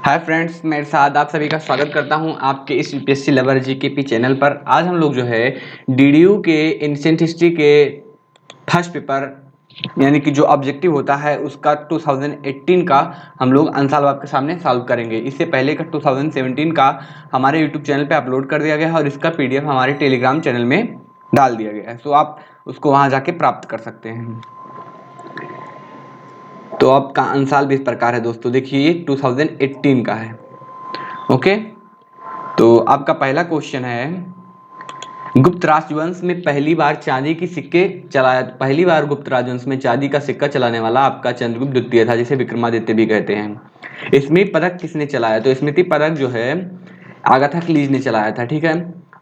Hi friends, मेरे साथ आप सभी का स्वागत करता हूं आपके इस यूपीएससी लवर जीकेपी चैनल पर। आज हम लोग जो है डीडीयू के एंशिएंट हिस्ट्री के फर्स्ट पेपर यानी कि जो ऑब्जेक्टिव होता है उसका 2018 का हम लोग आंसर आपके सामने सॉल्व करेंगे। इससे पहले का 2017 का हमारे यूट्यूब चैनल पे अपलोड कर दिया गया है और इसका पीडीएफ हमारे टेलीग्राम चैनल में डाल दिया गया है, तो आप उसको वहाँ जाके प्राप्त कर सकते हैं। तो आपका आंसर भी इस प्रकार है दोस्तों, देखिए ये 2018 का है। ओके, तो आपका पहला क्वेश्चन है, गुप्त राजवंश में पहली बार चांदी की सिक्के चलाया, पहली बार गुप्त राजवंश में चांदी का सिक्का चलाने वाला आपका चंद्रगुप्त द्वितीय था, जिसे विक्रमादित्य भी कहते हैं। स्मृति पदक किसने चलाया? तो स्मृति पदक जो है आगाथा क्लीज ने चलाया था, ठीक है।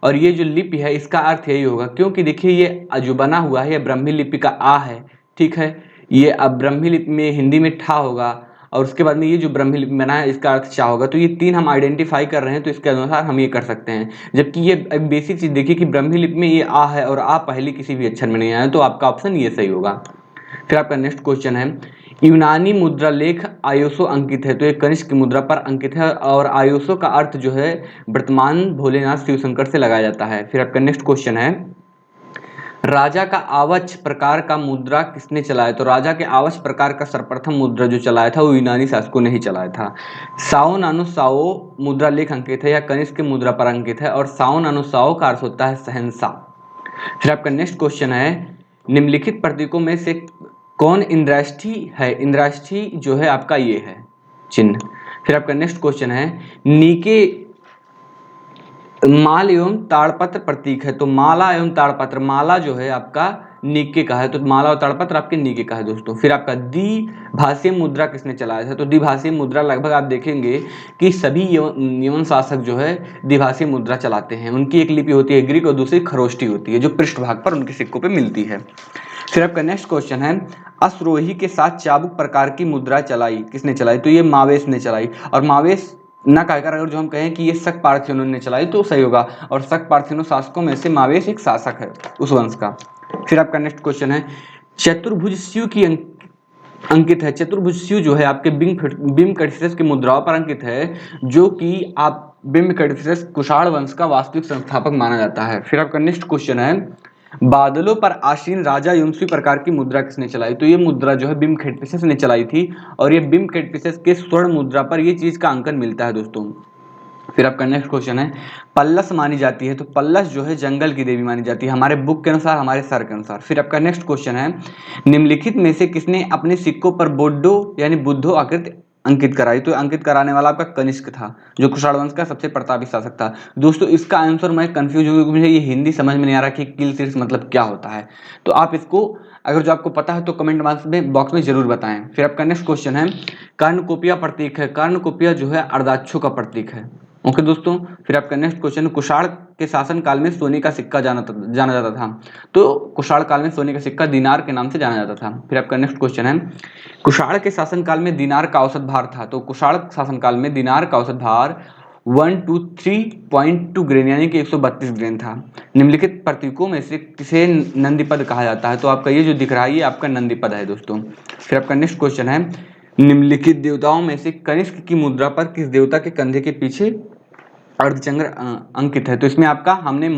और ये जो लिपि है इसका अर्थ यही होगा, क्योंकि देखिए ये जो बना हुआ है ये ब्राह्मी लिपि का आ है, ठीक है। ये अब ब्राह्मी लिपि में हिंदी में ठा होगा और उसके बाद में ये जो ब्राह्मी लिपि बना है इसका अर्थ चा होगा। तो ये तीन हम आइडेंटिफाई कर रहे हैं, तो इसके अनुसार हम ये कर सकते हैं। जबकि ये एक बेसिक चीज देखिए कि ब्राह्मी लिपि में ये आ है और आ पहले किसी भी अक्षर में नहीं आया, तो आपका ऑप्शन ये सही होगा। फिर आपका नेक्स्ट क्वेश्चन है, यूनानी मुद्रा लेख आयोसो अंकित है। तो ये कनिष्क की मुद्रा पर अंकित है और आयोसो का अर्थ जो है वर्तमान भोलेनाथ शिव शंकर से लगाया जाता है। फिर आपका नेक्स्ट क्वेश्चन है, राजा का आवच प्रकार का मुद्रा किसने चलाया? तो राजा के आवच प्रकार का सर्वप्रथम मुद्रा जो चलाया था वो यूनानी शासकों ने ही चलाया था। साओ नानो साओ मुद्रा लेख अंकित है या कनिष्क की मुद्रा पर अंकित है और साओ नानो साओ का अर्थ होता है शहंशाह। फिर आपका नेक्स्ट क्वेश्चन है, निम्नलिखित प्रतीकों में से कौन इंद्राष्ठी है? इंद्राष्ठी जो है आपका ये है चिन्ह। फिर आपका नेक्स्ट क्वेश्चन है, नीके माल एवं ताड़पत्र प्रतीक है। तो माला एवं ताड़पत्र, माला जो है आपका नीके का है, तो माला और ताड़पत्र आपके नीके का है दोस्तों। फिर आपका द्विभाषीय मुद्रा किसने चलाया था? तो द्विभाषीय मुद्रा लगभग आप देखेंगे कि सभी यवन शासक जो है द्विभाषीय मुद्रा चलाते हैं। उनकी एक लिपि होती है ग्रीक और दूसरी खरोष्टी होती है, जो पृष्ठभाग पर उनके सिक्कों पर मिलती है। फिर आपका नेक्स्ट क्वेश्चन है, अश्वरोही के साथ चाबुक प्रकार की मुद्रा चलाई किसने चलाई? तो ये मावेश ने चलाई। और मावेश न कहकर अगर जो हम कहें कि ये शक पार्थियनों ने चलाई तो सही होगा, और शक पार्थियनों शासकों में से मावेश एक शासक है उस वंश का। फिर आपका नेक्स्ट क्वेश्चन है, चतुर्भुज शिव की अंकित है। चतुर्भुज शिव जो है आपके बिम्ब की मुद्राओं पर अंकित है, जो कि आप बिम्ब कुषाण वंश का वास्तविक संस्थापक माना जाता है। फिर आपका नेक्स्ट क्वेश्चन है, बादलों पर आसीन राजा युमसी प्रकार की मुद्रा किसने चलाई? तो ये मुद्रा जो है बिम्ब ने चलाई थी और ये बिम्ब के स्वर्ण मुद्रा पर ये चीज का अंकन मिलता है दोस्तों। फिर आपका नेक्स्ट क्वेश्चन है, पल्लस मानी जाती है। तो पल्लस जो है जंगल की देवी मानी जाती है हमारे बुक के अनुसार, हमारे सर के अनुसार। फिर आपका नेक्स्ट क्वेश्चन है, निम्नलिखित में से किसने अपने सिक्कों पर बोड्डो यानी बुद्धो आकृति अंकित कराई? तो अंकित कराने वाला आपका कनिष्क था, जो कुषाण वंश का सबसे प्रतापी शासक था। दोस्तों इसका आंसर मैं कंफ्यूज हूँ क्योंकि मुझे ये हिंदी समझ में नहीं आ रहा कि किल शीर्ष मतलब क्या होता है। तो आप इसको अगर जो आपको पता है तो कमेंट बॉक्स में जरूर बताएं। फिर आपका नेक्स्ट क्वेश्चन है, कर्णकुपिया प्रतीक है। कर्णकुपिया जो है अर्दाक्षों का प्रतीक है। ओके दोस्तों। फिर आपका नेक्स्ट क्वेश्चन, कुषाण के शासन काल में सोने का सिक्का जाना जाता था। तो कुषाण काल में सोने का सिक्का दिनार के नाम से जाना जाता था। फिर आपका नेक्स्ट क्वेश्चन है, कुषाण के शासन काल में दिनार का औसत भार था। तो कुषाण शासन काल में दिनार का औसत भार 123.2 ग्रेन यानी कि 132 ग्रेन था। निम्नलिखित प्रतीकों में से किसे नंदीपद कहा जाता है? तो आपका ये जो दिख रहा है ये आपका नंदीपद है दोस्तों। फिर आपका नेक्स्ट क्वेश्चन है, निम्नलिखित देवताओं में से कनिष्क की मुद्रा पर किस देवता के कंधे के पीछे अर्धचंद्र अंकित है? तो इसमें आपका हमने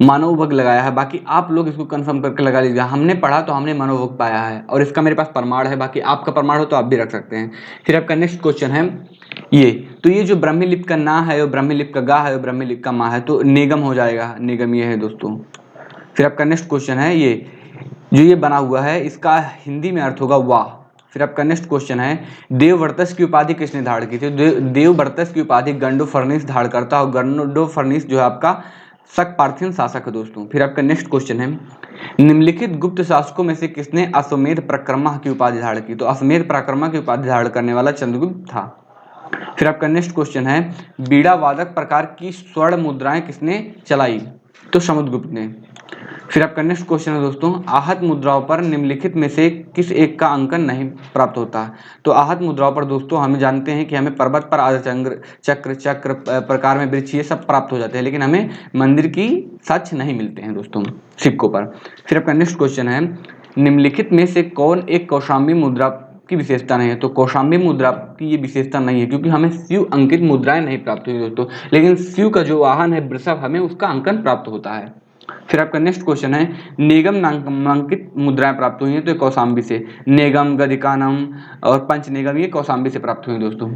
मानवभग लगाया है, बाकी आप लोग इसको कंफर्म करके लगा लीजिएगा। हमने पढ़ा तो हमने मानवभग पाया है और इसका मेरे पास प्रमाण है, बाकी आपका प्रमाण हो तो आप भी रख सकते हैं। फिर आपका नेक्स्ट क्वेश्चन है ये, तो ये जो ब्राह्मी लिपि का ना है और ब्राह्मी लिपि का गा है और ब्राह्मी लिपि का मा है, तो निगम हो जाएगा, निगम ये है दोस्तों। फिर आपका नेक्स्ट क्वेश्चन है, ये जो ये बना हुआ है इसका हिंदी में अर्थ होगा वाह। फिर आपका नेक्स्ट क्वेश्चन है, देवव्रतस की उपाधि किसने धारण की थी? देवव्रतस की उपाधि गंडो फर्निस धारण करता और गंडो फर्निस जो है आपका शक पार्थियन शासक है दोस्तों। फिर आपका नेक्स्ट क्वेश्चन है, निम्नलिखित गुप्त शासकों में से किसने अश्वमेध प्रक्रमा की उपाधि धारण की? तो अश्वमेध प्रक्रमा की उपाधि धारण करने वाला चंद्रगुप्त था। फिर आपका नेक्स्ट क्वेश्चन है, बीड़ा वादक प्रकार की स्वर्ण मुद्राएं किसने चलाई? तो समुद्रगुप्त ने। फिर आपका नेक्स्ट क्वेश्चन है दोस्तों, आहत मुद्राओं पर निम्नलिखित में से किस एक का अंकन नहीं प्राप्त होता? तो आहत मुद्राओं पर दोस्तों हम जानते हैं कि हमें पर्वत पर आधाचंद्र चक्र चक्र प्रकार में वृक्ष ये सब प्राप्त हो जाते हैं, लेकिन हमें मंदिर की साक्ष्य नहीं मिलते हैं दोस्तों सिक्कों पर। फिर आपका नेक्स्ट क्वेश्चन है, निम्नलिखित में से कौन एक कौशाम्बी मुद्रा की विशेषता नहीं है, तो कौशाम्बी मुद्रा की ये विशेषता नहीं है क्योंकि हमें शिव अंकित मुद्राएं नहीं प्राप्त हुई दोस्तों, लेकिन शिव का जो वाहन है वृषभ, हमें उसका अंकन प्राप्त होता है। फिर आपका नेक्स्ट क्वेश्चन है, निगम नामांकित मुद्राएं प्राप्त हुई हैं, तो कौशाम्बी से, निगम, गदिकानम और पंच निगम ये कौशाम्बी से प्राप्त हुई हैं दोस्तों।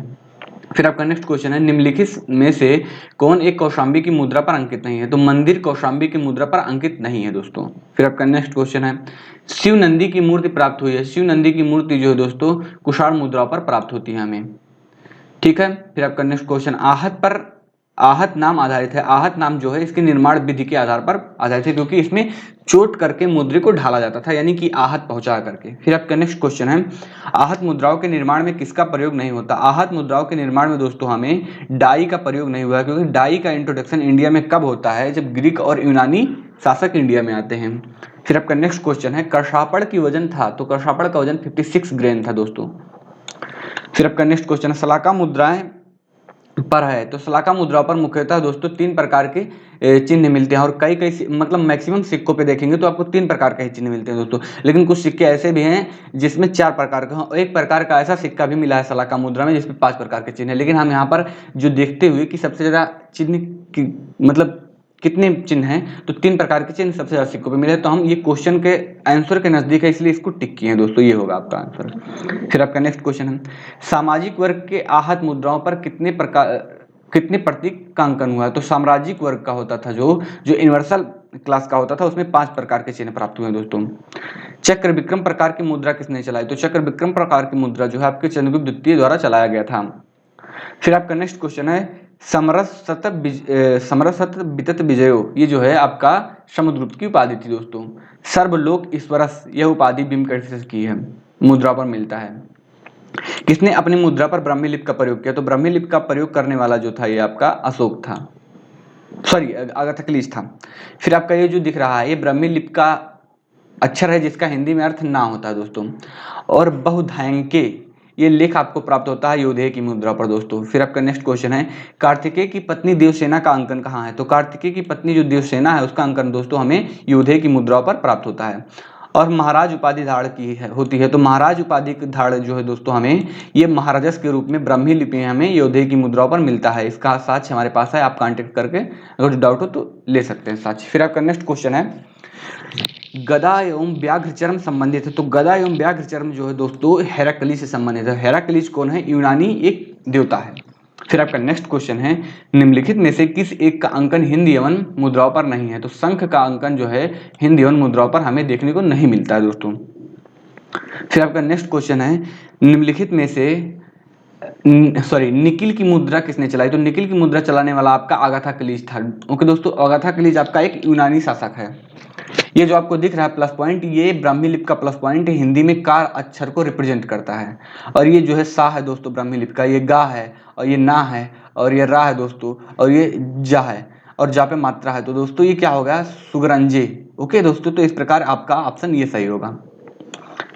फिर आपका नेक्स्ट क्वेश्चन है, निम्नलिखित में से कौन एक कौशाम्बी की मुद्रा पर अंकित नहीं है, तो मंदिर कौशाम्बी की मुद्रा पर अंकित नहीं है दोस्तों। फिर आपका नेक्स्ट क्वेश्चन है, शिव नंदी की मूर्ति प्राप्त हुई है, शिव नंदी की मूर्ति जो है दोस्तों कुषाण मुद्रा पर प्राप्त होती है हमें, ठीक है। फिर आपका नेक्स्ट क्वेश्चन, आहत पर आहत नाम आधारित है, आहत नाम जो है इसके निर्माण विधि के आधार पर आधारित है क्योंकि इसमें चोट करके मुद्रे को ढाला जाता था, यानी कि आहत पहुंचा करके। फिर आपका नेक्स्ट क्वेश्चन है, आहत मुद्राओं के निर्माण में किसका प्रयोग नहीं होता, आहत मुद्राओं के निर्माण में दोस्तों हमें डाई का प्रयोग नहीं हुआ क्योंकि डाई का इंट्रोडक्शन इंडिया में कब होता है, जब ग्रीक और यूनानी शासक इंडिया में आते हैं। फिर आपका नेक्स्ट क्वेश्चन है, करशापड़ की वजन था, तो करशापड़ का वजन 56 ग्रेन था दोस्तों। फिर आपका नेक्स्ट क्वेश्चन है, सलाका मुद्राएं पर है, तो सलाका मुद्राओं पर मुख्यतः दोस्तों 3 प्रकार के चिन्ह मिलते हैं और कई मतलब मैक्सिमम सिक्कों पे देखेंगे तो आपको 3 प्रकार के ही चिन्ह मिलते हैं दोस्तों, लेकिन कुछ सिक्के ऐसे भी हैं जिसमें 4 प्रकार के हैं। एक प्रकार का ऐसा सिक्का भी मिला है सलाका मुद्रा में जिसमें 5 प्रकार के चिन्ह है, लेकिन हम यहाँ पर जो देखते हुए कि सबसे ज़्यादा चिन्ह की मतलब कितने चिन्ह हैं, तो 3 प्रकार के चिन्ह सबसे ज़्यादा सिक्कों पे मिले, तो हम ये क्वेश्चन के आंसर के नज़दीक है इसलिए इसको टिक किए हैं दोस्तों, ये होगा आपका आंसर। फिर आपका नेक्स्ट क्वेश्चन है, सामाजिक वर्ग के आहत मुद्राओं पर कितने प्रतीक का अंकन हुआ है, तो साम्राज्यिक वर्ग का होता था जो यूनिवर्सल क्लास का होता था, उसमें 5 प्रकार के चिन्ह प्राप्त हुए हैं दोस्तों। चक्र विक्रम प्रकार की मुद्रा किसने चलाई, तो चक्र विक्रम प्रकार की मुद्रा जो है आपके चंद्रगुप्त द्वितीय द्वारा चलाया गया था। फिर आपका नेक्स्ट क्वेश्चन है, समरसत वितत विजयो, ये जो है आपका समुद्रगुप्त की उपाधि थी दोस्तों। सर्वलोक ईश्वरस, यह उपाधि भीमकर्षि की है, मुद्रा पर मिलता है। किसने अपनी मुद्रा पर ब्राह्मी लिपि का प्रयोग किया, तो ब्राह्मी लिपि का प्रयोग करने वाला जो था ये आपका अशोक था, सॉरी अगाथक्लीज था। फिर आपका ये जो दिख रहा है ये ब्राह्मी लिपि का अक्षर है जिसका हिंदी में अर्थ ना होता है दोस्तों, और बहुधायंके ये लेख आपको प्राप्त होता है योधेय की मुद्रा पर दोस्तों। फिर आपका नेक्स्ट क्वेश्चन है, कार्तिकेय की पत्नी देवसेना का अंकन कहाँ है, तो कार्तिकेय की पत्नी जो देवसेना है उसका अंकन दोस्तों हमें योधेय की मुद्रा पर प्राप्त होता है। और महाराज उपाधि धारण की होती है, तो महाराज उपाधि धारण जो है दोस्तों हमें ये महाराजस के रूप में ब्राह्मी लिपि में हमें योधेय की मुद्राओं पर मिलता है, इसका साक्ष्य हमारे पास है, आप कांटेक्ट करके अगर डाउट हो तो ले सकते हैं साक्ष्य। फिर आपका नेक्स्ट क्वेश्चन है, गदा एवं व्याघ्र चर्म संबंधित है, तो गदा एवं व्याघ्र चर्म जो है दोस्तों हेराक्लीज से संबंधित है। हेराक्लीज कौन है, यूनानी एक देवता है। फिर आपका नेक्स्ट क्वेश्चन है, निम्नलिखित में से किस एक का अंकन हिंद यवन मुद्राओं पर नहीं है, तो शंख का अंकन जो है हिंद यवन मुद्राओं पर हमें देखने को नहीं मिलता है दोस्तों। फिर आपका नेक्स्ट क्वेश्चन है, निम्नलिखित में से निकिल की मुद्रा किसने चलाई, तो निकिल की मुद्रा चलाने वाला आपका अगाथाक्लीज था। ओके दोस्तों, अगाथाक्लीज आपका एक यूनानी शासक है। ये जो आपको दिख रहा है प्लस पॉइंट, ये ब्राह्मी लिपि का प्लस पॉइंट है, हिंदी में कार अक्षर को रिप्रेजेंट करता है। और ये जो है सा है दोस्तों ब्राह्मी लिपि का, ये गा है और ये ना है और ये रा है दोस्तों और ये जा है और जा पे मात्रा है, तो दोस्तों ये क्या होगा, सुगरंजे। ओके दोस्तों, तो इस प्रकार आपका ऑप्शन ये सही होगा।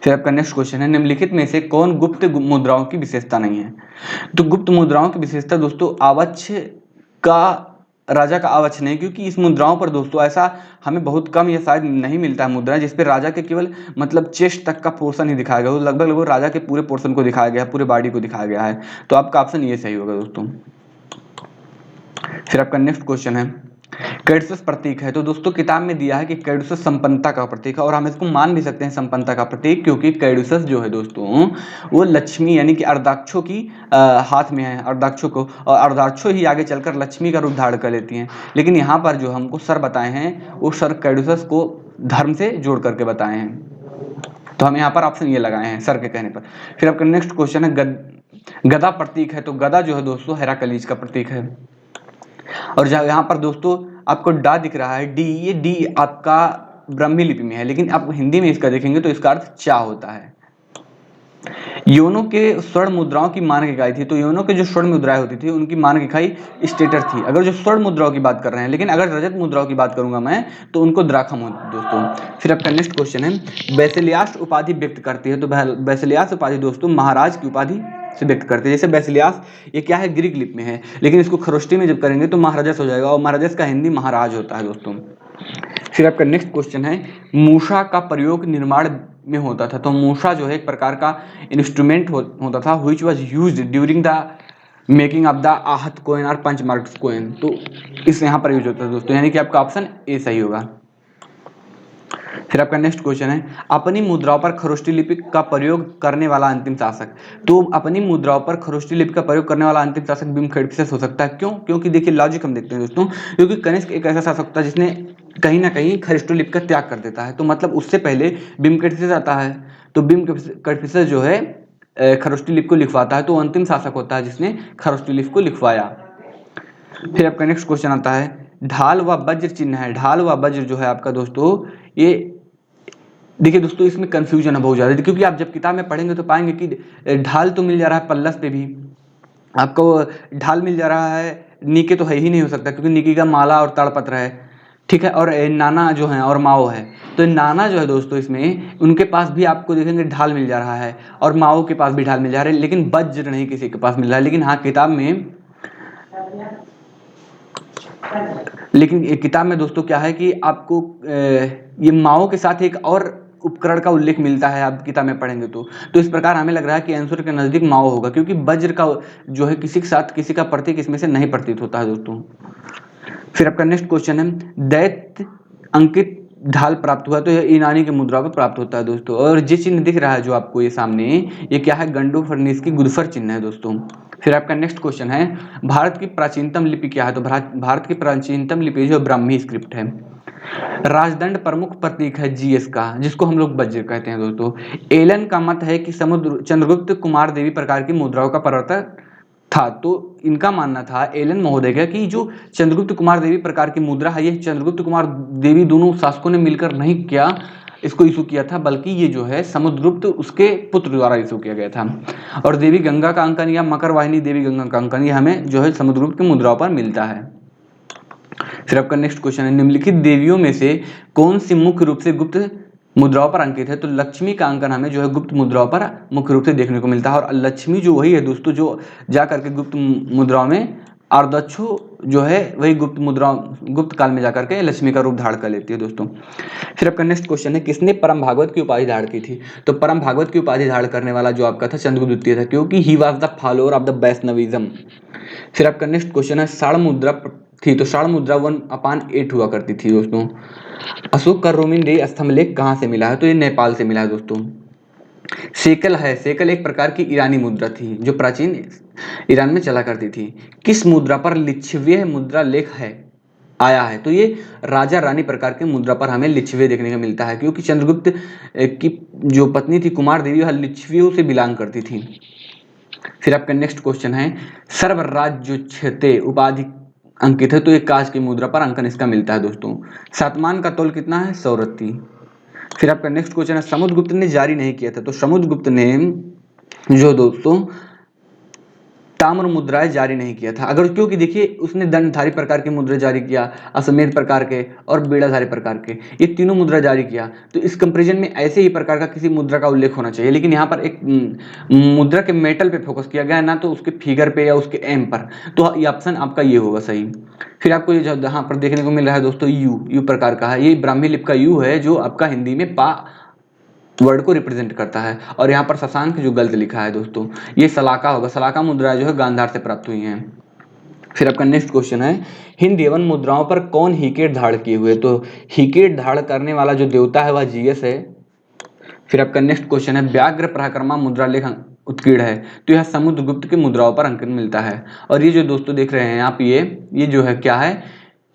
फिर आपका नेक्स्ट क्वेश्चन है, निम्नलिखित में से कौन गुप्त मुद्राओं की विशेषता नहीं है, तो गुप्त मुद्राओं की विशेषता दोस्तों आवच्य का, राजा का आवच्य नहीं, क्योंकि इस मुद्राओं पर दोस्तों ऐसा हमें बहुत कम या शायद नहीं मिलता है मुद्रा जिसपे राजा के केवल मतलब चेस्ट तक का पोर्शन ही दिखाया गया हो, लगभग राजा के पूरे पोर्शन को दिखाया गया है, पूरे बॉडी को दिखाया गया है, तो आपका ऑप्शन ये सही होगा दोस्तों। फिर आपका नेक्स्ट क्वेश्चन है, कैडुसस प्रतीक है, तो दोस्तों किताब में दिया है कि कैडुसस संपन्नता का प्रतीक है, और हम इसको मान भी सकते हैं संपन्नता का प्रतीक, क्योंकि कैडुसस जो है दोस्तों वो लक्ष्मी यानी कि अर्धाक्षों की हाथ में है, अर्धाक्षों को, और अर्धाक्षों ही आगे चलकर लक्ष्मी का रूप धारण कर लेती हैं। लेकिन यहाँ पर जो हमको सर बताए हैं वो सर कैडुसस को धर्म से जोड़ करके बताए हैं, तो हम यहाँ पर ऑप्शन ये लगाए हैं सर के कहने पर। फिर आपका नेक्स्ट क्वेश्चन है, गदा प्रतीक है, तो गदा जो है दोस्तों हेराक्लीज का प्रतीक है। और यहाँ पर दोस्तों आपको डा दिख रहा है, डी, ये डी आपका ब्राह्मी लिपि में है, लेकिन आप हिंदी में इसका देखेंगे तो इसका अर्थ चा होता है। योनों के स्वर्ण मुद्राओं की मानक इकाई थी, तो योनों के जो स्वर्ण मुद्राएं होती थी उनकी मानक इकाई स्टेटर थी, अगर जो स्वर्ण मुद्राओं की बात कर रहे हैं, लेकिन अगर रजत मुद्राओं की बात करूंगा मैं तो उनको द्राखम होती दोस्तों। फिर आपका नेक्स्ट क्वेश्चन है, बैसिलियास उपाधि व्यक्त करती है, तो बैसिलियास उपाधि दोस्तों महाराज की उपाधि से व्यक्त करते हैं। जैसे बैसिलियास ये क्या है, ग्रीक लिपि में है, लेकिन इसको खरोष्टी में जब करेंगे तो महाराजस हो जाएगा, और महाराजस का हिंदी महाराज होता है दोस्तों। फिर आपका नेक्स्ट क्वेश्चन है, मूषा का प्रयोग निर्माण में होता था। तो मूसा जो है एक प्रकार का इंस्ट्रूमेंट होता था which was use during the making of the आहत कोइन और पंच मार्क्स कोइन। तो इस यहाँ पर यूज होता है दोस्तों, यानी कि आपका ऑप्शन ए सही होगा। फिर आपका नेक्स्ट क्वेश्चन है अपनी मुद्राओं पर खरोष्टी लिपि का प्रयोग करने वाला अंतिम शासक। तो अपनी मुद्राओं पर खरोष्टी लिपि का प्रयोग करने वाला अंतिम शासक भीमखेडपिसेस हो सकता है। क्यों? क्योंकि देखिए लॉजिक हम देखते हैं दोस्तों, क्योंकि कनिष्क एक ऐसा शासक था जिसने कहीं ना कहीं खरोष्टी लिपि का त्याग कर देता है, तो मतलब उससे पहले भीमखेडपिसेस आता है। तो भीमखेडपिसेस जो है खरोष्टी लिपि को लिखवाता है, तो अंतिम शासक होता है जिसने खरोष्टी लिपि को लिखवाया। फिर आपका नेक्स्ट क्वेश्चन आता है ढाल व वज्र चिन्ह है। ढाल व वज्र जो है आपका दोस्तों, ये देखिए दोस्तों इसमें कंफ्यूजन है बहुत ज़्यादा, क्योंकि आप जब किताब में पढ़ेंगे तो पाएंगे कि ढाल तो मिल जा रहा है पल्लस पे भी, आपको ढाल मिल जा रहा है, नीके तो है ही नहीं हो सकता क्योंकि नीके का माला और ताड़पत्र है, ठीक है, और नाना जो है और माओ है। तो नाना जो है दोस्तों इसमें उनके पास भी आपको देखेंगे ढाल मिल जा रहा है, और माओ के पास भी ढाल मिल जा रहा है, लेकिन वज्र नहीं किसी के पास मिल रहा है। लेकिन हाँ किताब में दोस्तों क्या है कि आपको ये माओ के साथ एक और उपकरण का उल्लेख मिलता है, आप किताब में पढ़ेंगे तो इस प्रकार हमें लग रहा है कि आंसर के नजदीक माओ होगा, क्योंकि वज्र का जो है किसी के साथ किसी का प्रतीक इसमें से नहीं प्रतीत होता है दोस्तों। फिर आपका नेक्स्ट क्वेश्चन है दैत्य अंकित ढाल प्राप्त हुआ, तो यह ईरानी की मुद्रा पर प्राप्त होता है दोस्तों। और जिस चिन्ह दिख रहा है जो आपको ये सामने, ये क्या है? गंडो फर्नीस की गुदफर चिन्ह है दोस्तों। फिर आपका नेक्स्ट क्वेश्चन है भारत की प्राचीनतम लिपि क्या है? तो भारत की प्राचीनतम लिपि जो ब्राह्मी स्क्रिप्ट है। राजदंड प्रमुख प्रतीक है जीएस का, जिसको हम लोग वज्र कहते हैं दोस्तों। एलन का मत है कि समुद्र चंद्रगुप्त कुमार देवी प्रकार की मुद्राओं का प्रवर्तक था। तो इनका मानना था एलन महोदय का कि जो चंद्रगुप्त कुमार देवी प्रकार की मुद्रा है, ये चंद्रगुप्त कुमार देवी दोनों शासकों ने मिलकर नहीं किया, इसको इशू किया था, बल्कि ये जो है समुद्रगुप्त उसके पुत्र द्वारा इशू किया गया था। और देवी गंगा का अंकन या मकर वाहिनी देवी गंगा का अंकन ये हमें जो है समुद्रगुप्त की मुद्राओं पर मिलता है। फिर आपका नेक्स्ट क्वेश्चन है निम्नलिखित देवियों में से कौन सी मुख्य रूप से गुप्त मुद्राओं पर अंकित है? तो लक्ष्मी का अंकन हमें जो है गुप्त मुद्राओं पर मुख्य रूप से देखने को मिलता है। और लक्ष्मी जो वही है दोस्तों जो जा करके गुप्त मुद्राओं में, और दक्षु जो है वही गुप्त काल में जाकर के लक्ष्मी का रूप धारण कर लेती है दोस्तों। फिर आपका नेक्स्ट क्वेश्चन है किसने परम भागवत की उपाधि धारण की थी? तो परम भागवत की उपाधि धारण करने वाला जो आपका था चंद्रगुप्त द्वितीय था, क्योंकि he was the follower of the Vaishnavism. फिर आपका नेक्स्ट क्वेश्चन है साड़ मुद्रा थी, तो साड़ मुद्रा 1/8 हुआ करती थी दोस्तों। अशोक का रोमिन डे स्तंभलेख कहाँ से मिला है? तो ये नेपाल से मिला है दोस्तों। सेकल है, सेकल एक प्रकार की ईरानी मुद्रा थी जो प्राचीन ईरान में चला करती थी। किस मुद्रा पर लिच्छवी मुद्रा लेख है आया है? तो ये राजा रानी प्रकार के मुद्रा पर हमें लिच्छवी देखने को मिलता है, क्योंकि चंद्रगुप्त की जो पत्नी थी कुमार देवी वह लिच्छवियों से बिलोंग करती थी। फिर आपका नेक्स्ट क्वेश्चन है सर्वराज्य क्षेत्र उपाधि अंकित है, तो एक कांच की मुद्रा पर अंकन इसका मिलता है दोस्तों। सातमान का तोल कितना है? 100 रत्ती। फिर आपका नेक्स्ट क्वेश्चन है समुद्रगुप्त ने जारी नहीं किया था, तो समुद्रगुप्त ने जो दोस्तों ताम्र मुद्राएं जारी नहीं किया था, अगर क्योंकि देखिए उसने दंडधारी प्रकार की मुद्रा जारी किया, अश्वमेध प्रकार के और बेड़ाधारी प्रकार के, ये तीनों मुद्रा जारी किया। तो इस कंपेरिजन में ऐसे ही प्रकार का किसी मुद्रा का उल्लेख होना चाहिए, लेकिन यहाँ पर एक मुद्रा के मेटल पे फोकस किया गया है, ना तो उसके फिगर पे या उसके एम पर। तो ये ऑप्शन आपका ये होगा सही। फिर आपको ये यहाँ पर देखने को मिल रहा है दोस्तों यू प्रकार का है, ये ब्राह्मी लिपि का यू है जो आपका हिंदी में पा वर्ड को रिप्रेजेंट करता है। और यहाँ पर शशांक जो गलत लिखा है दोस्तों, ये सलाका होगा, सलाका मुद्रा जो है गांधार से प्राप्त हुई हैं। फिर आपका नेक्स्ट क्वेश्चन है हिंद एवं मुद्राओं पर कौन हिकेट धारण किए हुए? तो हिकेट धारण करने वाला जो देवता है वह जीएस है। फिर आपका नेक्स्ट क्वेश्चन है व्याघ्र पराक्रमा मुद्रा लेख उत्कीर्ण है, तो यह समुद्रगुप्त की मुद्राओं पर अंकन मिलता है। और ये जो दोस्तों देख रहे हैं आप, ये जो है क्या है?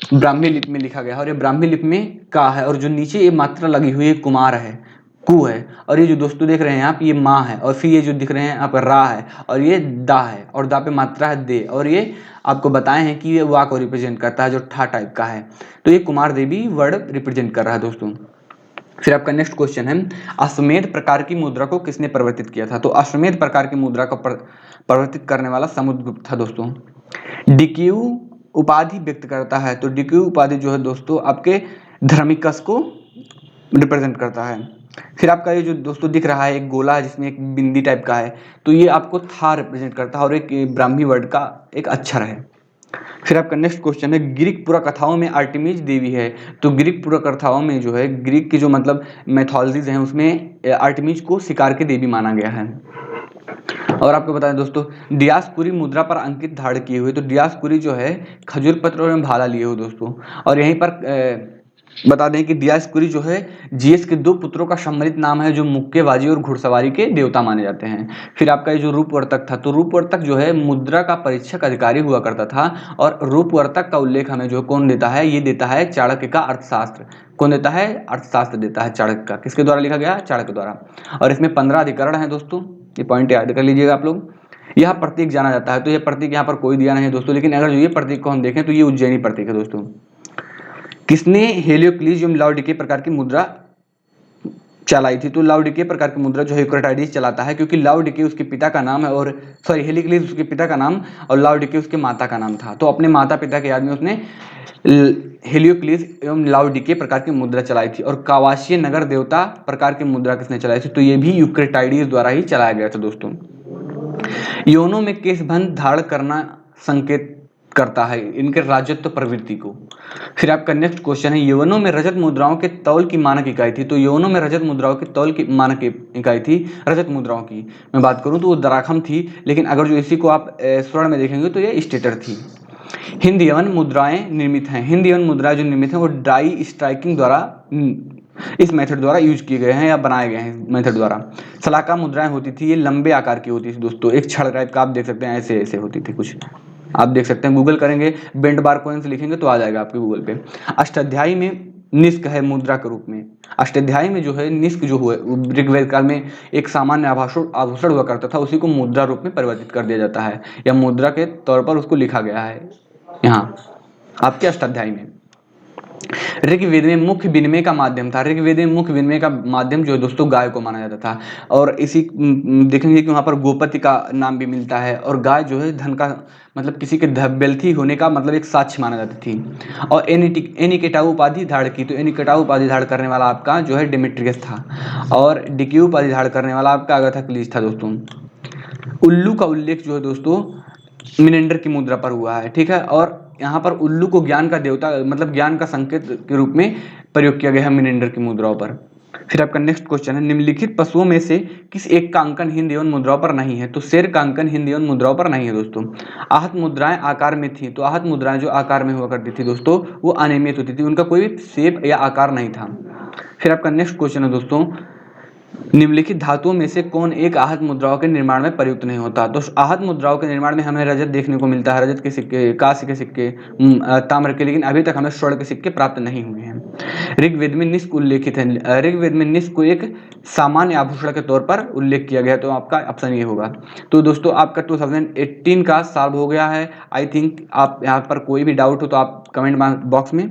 ब्राह्मी लिपि में लिखा गया है, और ये ब्राह्मी लिपि में का है, और जो नीचे ये मात्रा लगी हुई है कुमार है, कु है, और ये जो दोस्तों देख रहे हैं आप ये माँ है, और फिर ये जो दिख रहे हैं आप रा है, और ये दा है, और दा पे मात्रा है दे, और ये आपको बताए हैं कि ये वा को रिप्रेजेंट करता है जो ठा टाइप का है। तो ये कुमार देवी वर्ड रिप्रेजेंट कर रहा है दोस्तों। फिर आपका नेक्स्ट क्वेश्चन है अश्वमेध प्रकार की मुद्रा को किसने परिवर्तित किया था? तो अश्वमेध प्रकार की मुद्रा को परिवर्तित करने वाला समुद्रगुप्त था दोस्तों। डिक्यू उपाधि व्यक्त करता है, तो डिक्यू उपाधि जो है दोस्तों आपके धर्मिकस को रिप्रेजेंट करता है। फिर आपका ये जो दोस्तों दिख रहा है एक गोला है जिसमें एक बिंदी टाइप का है, तो ये आपको था रिप्रेजेंट करता है, और एक ब्राह्मी वर्ड का एक अक्षर है। फिर आपका नेक्स्ट क्वेश्चन है, ग्रीक पुराकथाओं में आर्टेमिस देवी है। तो ग्रीक पुराकथाओं में जो है, ग्रीक की जो मतलब मैथोलॉजीज हैं उसमें आर्टेमिस को शिकार की देवी माना गया है। और आपको बता दें दोस्तों, डियास्कुरी मुद्रा पर अंकित धारण किए हुए, तो डियास्कुरी जो है खजूर पत्र और भाला लिए हुए दोस्तों। और यहीं पर बता दें कि डियास्कुरी जो है जीएस के 2 पुत्रों का सम्मिलित नाम है, जो मुक्केबाजी और घुड़सवारी के देवता माने जाते हैं। फिर आपका ये जो रूपवर्तक था, तो रूपवर्तक जो है मुद्रा का परीक्षक अधिकारी हुआ करता था। और रूपवर्तक का उल्लेख हमें जो कौन देता है, ये देता है चाणक्य का अर्थशास्त्र। कौन देता है? अर्थशास्त्र देता है चाणक्य का। किसके द्वारा लिखा गया? चाणक्य द्वारा। और इसमें 15 अधिकरण है दोस्तों, ये पॉइंट याद कर लीजिएगा आप लोग। यह प्रतीक जाना जाता है, तो यह प्रतीक यहाँ पर कोई दिया नहीं है दोस्तों, लेकिन अगर ये प्रतीक को हम देखें तो ये उज्जैनी प्रतीक है दोस्तों। किसने हेलियोक्लिस लाउडिके प्रकार की मुद्रा चलाई थी? तो लाउडिके प्रकार की मुद्रा जो है यूक्रेटाइडिस चलाता है, क्योंकि लाउडिके उसके पिता का नाम है, और सॉरी हेलियोक्लिस उसके पिता का नाम और लाउडिके उसके माता का नाम था। तो अपने माता पिता के याद में उसने हेलियोक्लिस एवं लाउडिके प्रकार की मुद्रा चलाई थी। और कावासीय नगर देवता प्रकार की मुद्रा किसने चलाई थी? तो ये भी यूक्रेटाइडिस द्वारा ही चलाया गया था दोस्तों। यौनों में केशबंध धारण करना संकेत करता है इनके राजत्व प्रवृत्ति को। फिर आपका नेक्स्ट क्वेश्चन है, यौनों में रजत मुद्राओं के तौल की मानक इकाई थी। तो यौनों में रजत मुद्राओं के तौल की मानक इकाई थी रजत मुद्राओं की मैं बात करूं तो वो दराखम थी, लेकिन अगर जो इसी को आप स्वर्ण में देखेंगे तो ये स्टेटर थी। हिंद यवन मुद्राएं निर्मित हैं। हिंद यवन मुद्राएं जो निर्मित हैं वो डाई स्ट्राइकिंग द्वारा इस मेथड द्वारा यूज किए गए हैं या बनाए गए हैं मेथड द्वारा। सलाका मुद्राएं होती थी, ये लंबे आकार की होती थी दोस्तों, एक छड़ टाइप का आप देख सकते हैं, ऐसे ऐसे होती थी कुछ, आप देख सकते हैं, गूगल करेंगे बेंट बार कॉइन्स लिखेंगे तो आ जाएगा आपके गूगल पे। अष्टाध्यायी में निष्क है मुद्रा के रूप में। अष्टाध्यायी में जो है निष्क जो हुआ ऋग्वेद काल में एक सामान्य आभूषण हुआ करता था, उसी को मुद्रा रूप में परिवर्तित कर दिया जाता है, या मुद्रा के तौर पर उसको लिखा गया है यहाँ आपके अष्टाध्यायी में। ऋग्वेद में मुख्य विनिमय का माध्यम था। ऋग्वेद में मुख्य विनिमय का माध्यम जो है दोस्तों गाय को माना जाता था। और इसी देखेंगे कि वहाँ पर गोपति का नाम भी मिलता है, और गाय जो है धन का मतलब किसी के वेल्थी होने का मतलब एक साक्ष्य माना जाती थी। और एनिकेटाऊ उपाधि धारण की, तो एनिकेटाऊ उपाधि धारण करने वाला आपका जो है डेमेट्रियस था, और डिक्यू उपाधि धारण करने वाला आपका अगाथाक्लीज था दोस्तों। उल्लू का उल्लेख जो है दोस्तों मिनेंडर की मुद्रा पर हुआ है, ठीक है। और यहाँ पर उल्लू को ज्ञान का देवता मतलब ज्ञान का संकेत के रूप में प्रयोग किया गया है मिनेंडर की मुद्राओं पर। फिर आपका नेक्स्ट क्वेश्चन है, निम्नलिखित पशुओं में से किस एक का अंकन हिंद यवन मुद्राओं पर नहीं है? तो शेर का अंकन हिंद यवन मुद्राओं पर नहीं है दोस्तों। आहत मुद्राएं आकार में थी, तो आहत मुद्राएं जो आकार में हुआ करती थी दोस्तों वो अनियमित होती थी, उनका कोई शेप या आकार नहीं था। फिर आपका नेक्स्ट क्वेश्चन है दोस्तों, निम्नलिखित धातुओं में से कौन एक आहत मुद्राओं के निर्माण में प्रयुक्त नहीं होता? तो आहत मुद्राओं के निर्माण में हमें रजत देखने को मिलता है, रजत के सिक्के, कांस्य के सिक्के, ताम्र के, लेकिन अभी तक हमें स्वर्ण के सिक्के प्राप्त नहीं हुए हैं। ऋग्वेद में निष्क उल्लेखित है। ऋग्वेद में निष्क को एक सामान्य आभूषण के तौर पर उल्लेख किया गया, तो आपका ऑप्शन ये होगा। तो दोस्तों आपका 2018 का सॉल्व हो गया है। आई थिंक आप यहाँ पर कोई भी डाउट हो तो आप कमेंट बॉक्स में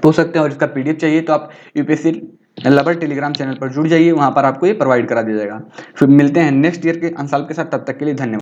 पूछ सकते हैं, और इसका पीडीएफ चाहिए तो आप यूपीएससी लवर टेलीग्राम चैनल पर जुड़ जाइए, वहां पर आपको ये प्रोवाइड करा दिया जाएगा। फिर मिलते हैं नेक्स्ट ईयर के आंसर के साथ, तब तक के लिए धन्यवाद।